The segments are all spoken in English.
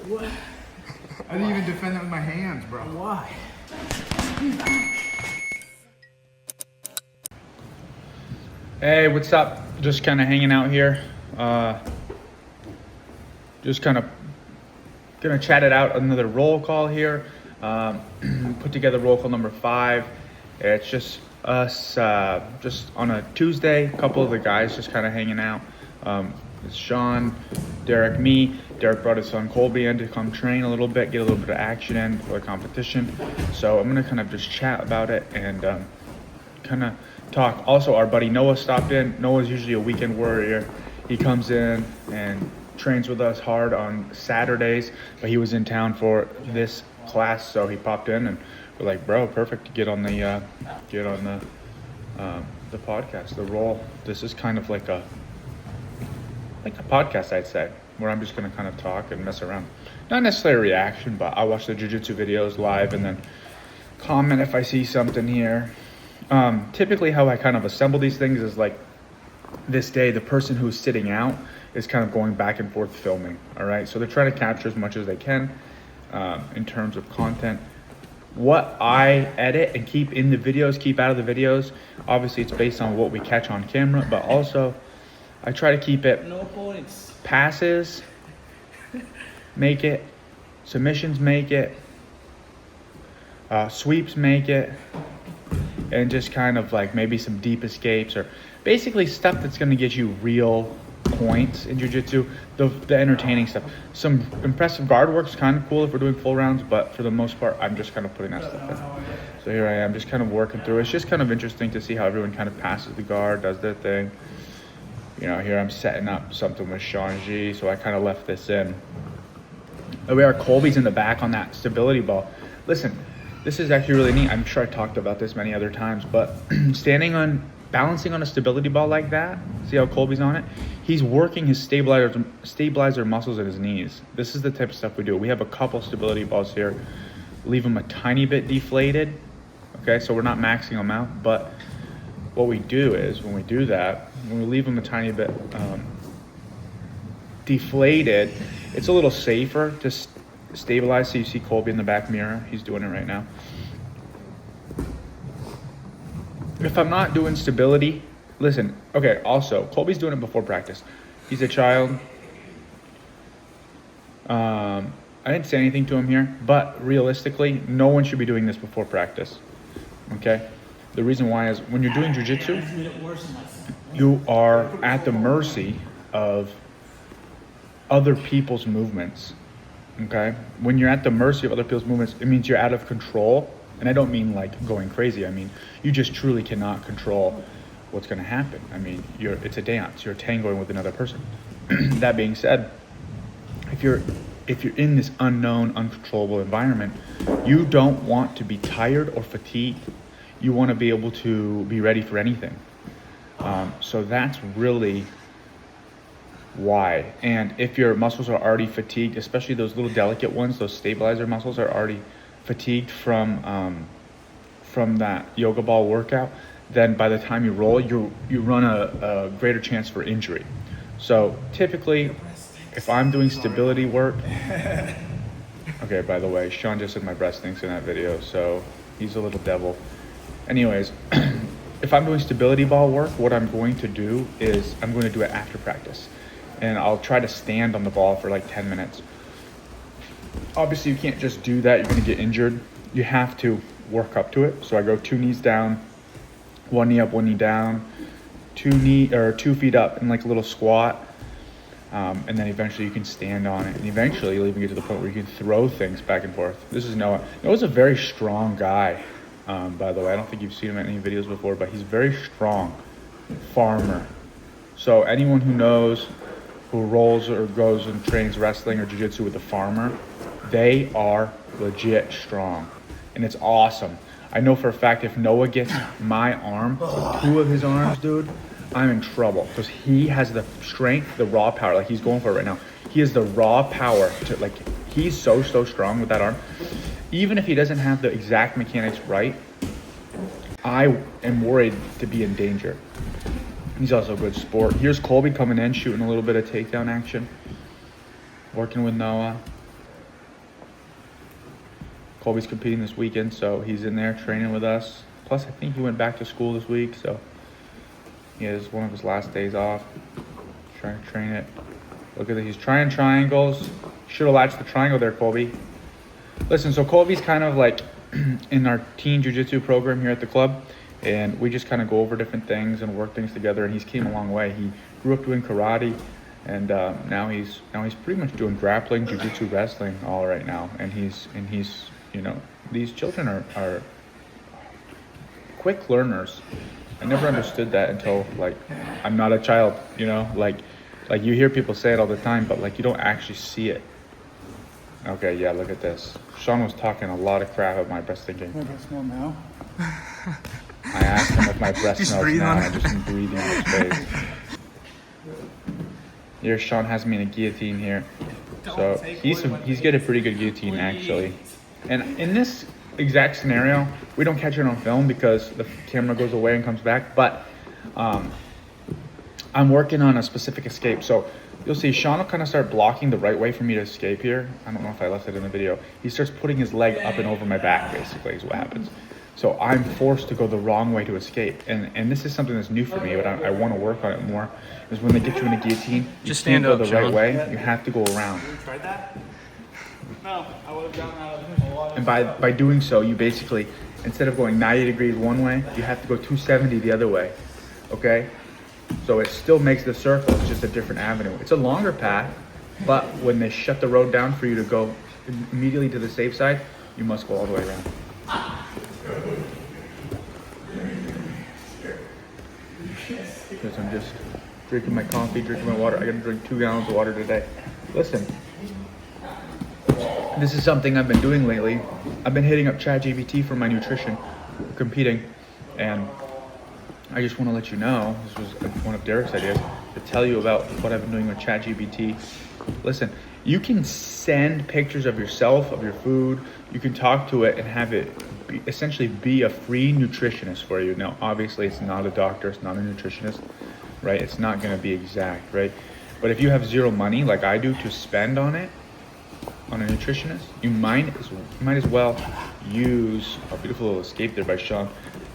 What? I didn't even defend it with my hands, bro. Why? Hey, what's up? Just kind of hanging out here. Just kind of gonna chat it out. Another roll call here. Put together roll call number 5. It's just us, just on a Tuesday. A couple of the guys just kind of hanging out. It's Sean, Derek, me. Derek brought his son Colby in to come train a little bit, get a little bit of action in for the competition. So I'm gonna kind of just chat about it and kind of talk. Also, our buddy Noah stopped in. Noah's usually a weekend warrior. He comes in and trains with us hard on Saturdays, but he was in town for this class, so he popped in and we're like, bro, perfect to get on the podcast, the roll. This is kind of like a podcast, I'd say, where I'm just gonna kind of talk and mess around. Not necessarily a reaction, but I watch the jiu-jitsu videos live and then comment if I see something here. Typically how I kind of assemble these things is like this day, the person who's sitting out is kind of going back and forth filming. All right. So they're trying to capture as much as they can in terms of content. What I edit and keep in the videos, keep out of the videos. Obviously it's based on what we catch on camera, but also I try to keep it No points. Passes, make it. Submissions, make it. Sweeps, make it. And just kind of like maybe some deep escapes or basically stuff that's going to get you real points in jiu-jitsu, the entertaining stuff. Some impressive guard work is kind of cool if we're doing full rounds, but for the most part, I'm just kind of putting that stuff in. So here I am, just kind of working through. It's just kind of interesting to see how everyone kind of passes the guard, does their thing. You know, here I'm setting up something with Sean G, so I kind of left this in. We are Colby's in the back on that stability ball. Listen, this is actually really neat. I'm sure I talked about this many other times, but balancing on a stability ball like that, see how Colby's on it? He's working his stabilizer muscles in his knees. This is the type of stuff we do. We have a couple stability balls here. Leave them a tiny bit deflated. Okay, so we're not maxing them out, but what we do is when we do that, when we leave them a tiny bit deflated, it's a little safer to stabilize. So you see Colby in the back mirror. He's doing it right now. If I'm not doing stability, listen, okay, also, Colby's doing it before practice. He's a child. I didn't say anything to him here, but realistically, no one should be doing this before practice, okay? The reason why is when you're doing jiu-jitsu, you are at the mercy of other people's movements, okay? When you're at the mercy of other people's movements, it means you're out of control. And I don't mean like going crazy. I mean, you just truly cannot control what's going to happen. I mean, it's a dance. You're tangoing with another person. That being said, if you're in this unknown, uncontrollable environment, you don't want to be tired or fatigued. You want to be able to be ready for anything. So that's really why. And if your muscles are already fatigued, especially those little delicate ones, those stabilizer muscles are already fatigued from that yoga ball workout, then by the time you roll, you run a greater chance for injury. So typically, if I'm doing stability work, okay, by the way, Sean just said my breast stinks in that video, so he's a little devil. Anyways, if I'm doing stability ball work, what I'm going to do is I'm going to do it after practice. And I'll try to stand on the ball for like 10 minutes. Obviously, you can't just do that. You're going to get injured. You have to work up to it. So I go 2 knees down, 1 knee up, 1 knee down, 2 feet up in like a little squat. And then eventually you can stand on it. And eventually you'll even get to the point where you can throw things back and forth. This is Noah. Noah's a very strong guy, by the way. I don't think you've seen him in any videos before, but he's very strong. Farmer. So anyone who knows, who rolls or goes and trains wrestling or jiu-jitsu with a farmer, they are legit strong, and it's awesome. I know for a fact if Noah gets my arm, 2 of his arms, dude, I'm in trouble because he has the strength, the raw power, like he's going for it right now. He has the raw power to, like, he's so strong with that arm. Even if he doesn't have the exact mechanics right, I am worried to be in danger. He's also a good sport. Here's Colby coming in, shooting a little bit of takedown action, working with Noah. Colby's competing this weekend, so he's in there training with us. Plus, I think he went back to school this week, so he has one of his last days off. Trying to train it. Look at that, he's trying triangles. Should have latched the triangle there, Colby. Listen, so Colby's kind of like in our teen jiu-jitsu program here at the club, and we just kind of go over different things and work things together, and he's came a long way. He grew up doing karate, and now he's pretty much doing grappling, jiu-jitsu, wrestling all right now, and he's you know, these children are quick learners. I never understood that until, like, I'm not a child, you know, like you hear people say it all the time, but like you don't actually see it. Okay, yeah, look at this. Sean was talking a lot of crap at my breast thinking. I can smell now. I asked him if my breath Just smells breathe now, on and I just been breathing on his face. Here, Sean has me in a guillotine here. So he's got a pretty good guillotine, actually. And in this exact scenario, we don't catch it on film because the camera goes away and comes back, but I'm working on a specific escape. So you'll see Sean will kind of start blocking the right way for me to escape here. I don't know if I left it in the video. He starts putting his leg up and over my back, basically, is what happens. So I'm forced to go the wrong way to escape. And this is something that's new for me, but I want to work on it more, is when they get you in a guillotine, you Just can't stand go up, the right Sean. way. You have to go around. You tried that? No, I would have gotten out of a lot of. And by doing so, you basically, instead of going 90 degrees one way, you have to go 270 the other way, okay? So it still makes the circle, it's just a different avenue. It's a longer path, but when they shut the road down for you to go immediately to the safe side, you must go all the way around. Because I'm just drinking my coffee, drinking my water. I gotta drink 2 gallons of water today. Listen, this is something I've been doing lately. I've been hitting up ChatGPT for my nutrition, competing, and I just want to let you know, this was one of Derek's ideas, to tell you about what I've been doing with ChatGPT. Listen, you can send pictures of yourself, of your food, you can talk to it and have it essentially be a free nutritionist for you. Now, obviously, it's not a doctor, it's not a nutritionist, right? It's not going to be exact, right? But if you have zero money, like I do, to spend on it, on a nutritionist, you might as well use a beautiful little escape there by Sean.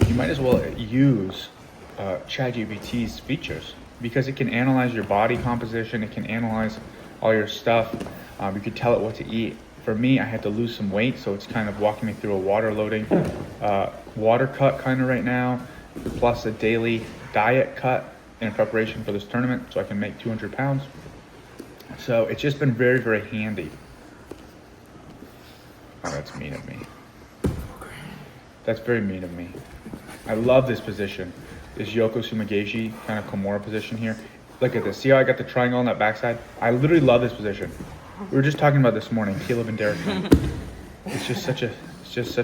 You might as well use ChatGPT's features, because it can analyze your body composition, it can analyze all your stuff. You can tell it what to eat. For me, I had to lose some weight, so it's kind of walking me through a water cut kind of right now, plus a daily diet cut in preparation for this tournament, so I can make 200 pounds. So it's just been very, very handy. Oh, that's mean of me. That's very mean of me. I love this position. This Yoko Sumigeshi kind of Kimura position here. Look at this. See how I got the triangle on that backside? I literally love this position. We were just talking about this morning, Caleb and Derek. It's just such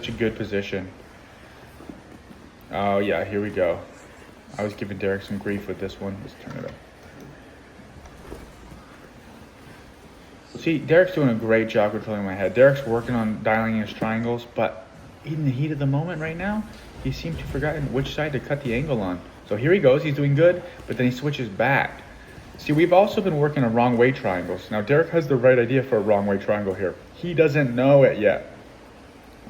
a good position. Oh yeah, here we go. I was giving Derek some grief with this one. Let's turn it up. See, Derek's doing a great job controlling my head. Derek's working on dialing his triangles, but in the heat of the moment right now, he seems to have forgotten which side to cut the angle on. So here he goes, he's doing good, but then he switches back. See, we've also been working on wrong way triangles. Now, Derek has the right idea for a wrong way triangle here. He doesn't know it yet,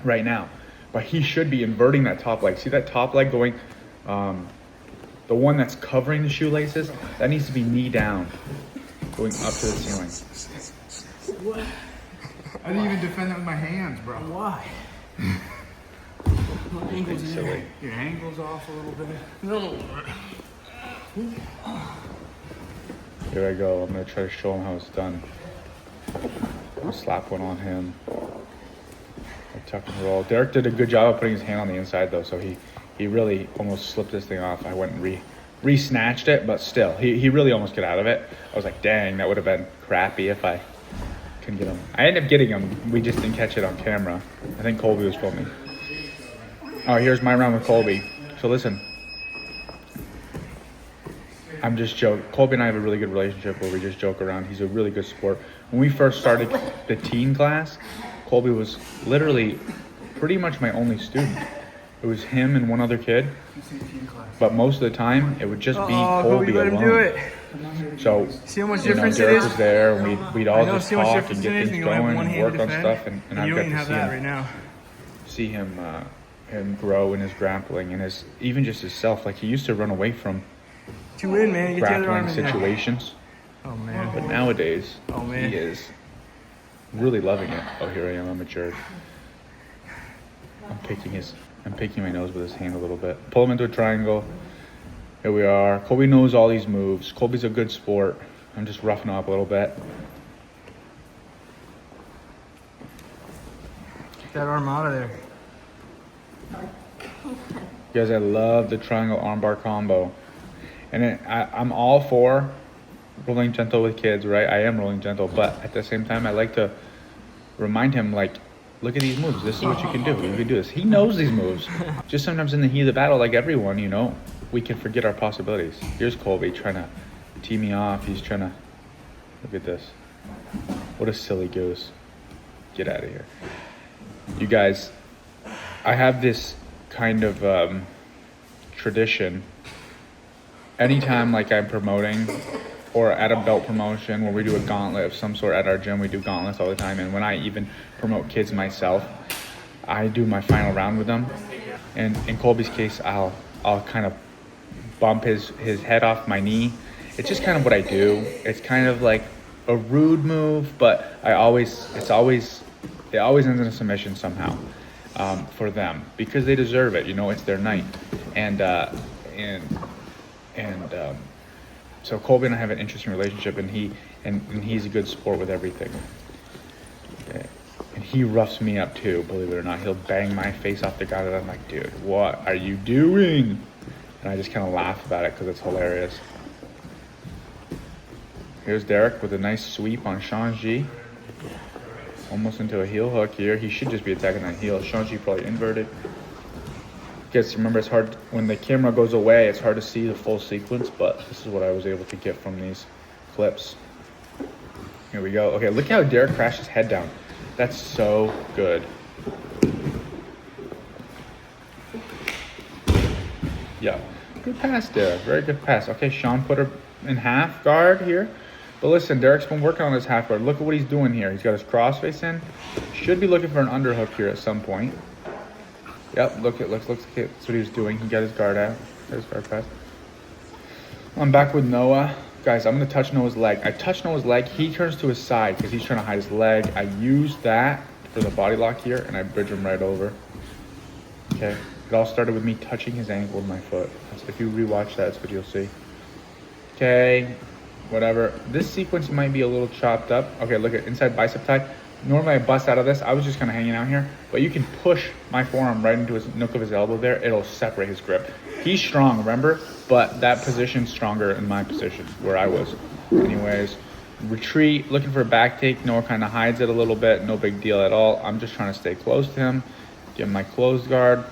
right now, but he should be inverting that top leg. See that top leg going, the one that's covering the shoelaces? That needs to be knee down, going up to the ceiling. What? I didn't even defend it with my hands, bro. Why? My ankle's in Silly. Your angle's off a little bit. No. Here I go. I'm gonna try to show him how it's done. I'll slap one on him. I tuck and roll. Derek did a good job of putting his hand on the inside though, so he really almost slipped this thing off. I went and re-snatched it, but still, he really almost got out of it. I was like, dang, that would have been crappy if I couldn't get him. I ended up getting him. We just didn't catch it on camera. I think Colby was filming. Oh, here's my round with Colby. So listen. I'm just joking. Colby and I have a really good relationship where we just joke around. He's a really good sport. When we first started the teen class, Colby was literally pretty much my only student. It was him and one other kid. But most of the time, it would just be Colby let alone. him do it. So, See how much you know, difference Derek it is? was there, and we'd all I know, just see how much talk difference and it get is, things and you only have going one and hand work to on defend, stuff, and and I've you got don't even to have see that him right now. see him grow in his grappling and his even just his self. Like he used to run away from Two in, man. Get the other arm grappling in there. situations, Oh man. but nowadays Oh, man. he is really loving it. Oh, here I am. I'm matured. I'm picking my nose with his hand a little bit. Pull him into a triangle. Here we are. Colby knows all these moves. Colby's a good sport. I'm just roughing him up a little bit. Get that arm out of there. Guys, I love the triangle armbar combo. And I'm all for rolling gentle with kids, right? I am rolling gentle, but at the same time, I like to remind him, like, look at these moves. This is what you can do. You can do this. He knows these moves. Just sometimes in the heat of the battle, like everyone, you know, we can forget our possibilities. Here's Colby trying to tee me off. He's trying to, look at this. What a silly goose. Get out of here. You guys, I have this kind of tradition. Anytime like I'm promoting or at a belt promotion where we do a gauntlet of some sort at our gym, we do gauntlets all the time. And when I even promote kids myself, I do my final round with them. And in Colby's case, I'll kind of bump his head off my knee. It's just kind of what I do. It's kind of like a rude move, but it always ends in a submission somehow for them because they deserve it. You know, it's their night. So Colby and I have an interesting relationship, and he's a good sport with everything. Okay. And he roughs me up too, believe it or not. He'll bang my face off the ground, and I'm like, dude, what are you doing? And I just kind of laugh about it because it's hilarious. Here's Derek with a nice sweep on Shanji. Almost into a heel hook here. He should just be attacking that heel. Shanji probably inverted. Guys, remember, it's hard when the camera goes away, it's hard to see the full sequence, but this is what I was able to get from these clips. Here we go. Okay, look how Derek crashed his head down. That's so good. Yeah, good pass, Derek. Very good pass. Okay, Sean put her in half guard here. But listen, Derek's been working on his half guard. Look at what he's doing here. He's got his crossface in. Should be looking for an underhook here at some point. Yep, look at that's what he was doing. He got his guard out. Got his guard pass. I'm back with Noah. Guys, I'm gonna touch Noah's leg. I touch Noah's leg. He turns to his side because he's trying to hide his leg. I use that for the body lock here, and I bridge him right over. Okay. It all started with me touching his ankle with my foot. If you rewatch that, that's what you'll see. Okay. Whatever. This sequence might be a little chopped up. Okay, look at inside bicep tie. Normally I bust out of this. I was just kind of hanging out here, but you can push my forearm right into his nook of his elbow there. It'll separate his grip. He's strong, remember? But that position's stronger in my position where I was. Anyways, retreat, looking for a back take. Noah kind of hides it a little bit. No big deal at all. I'm just trying to stay close to him. Get my closed guard.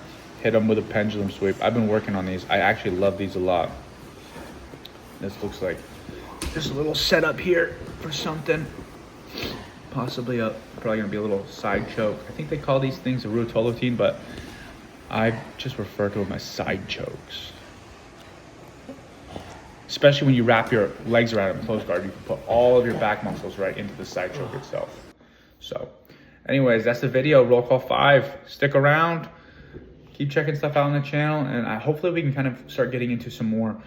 Hit him with a pendulum sweep. I've been working on these. I actually love these a lot. This looks like just a little setup here for something. Possibly probably gonna be a little side choke. I think they call these things a rotolotine, but I just refer to them as side chokes. Especially when you wrap your legs around in close guard, you can put all of your back muscles right into the side choke itself. So, anyways, that's the video. Roll call 5. Stick around. Keep checking stuff out on the channel, and hopefully we can kind of start getting into some more.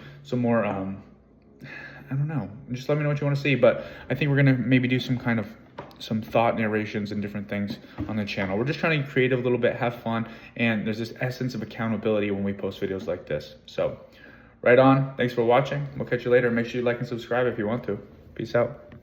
I don't know. Just let me know what you want to see, but I think we're gonna maybe do some thought narrations and different things on the channel. We're just trying to be creative a little bit, have fun, and there's this essence of accountability when we post videos like this. So, right on. Thanks for watching. We'll catch you later. Make sure you like and subscribe if you want to. Peace out.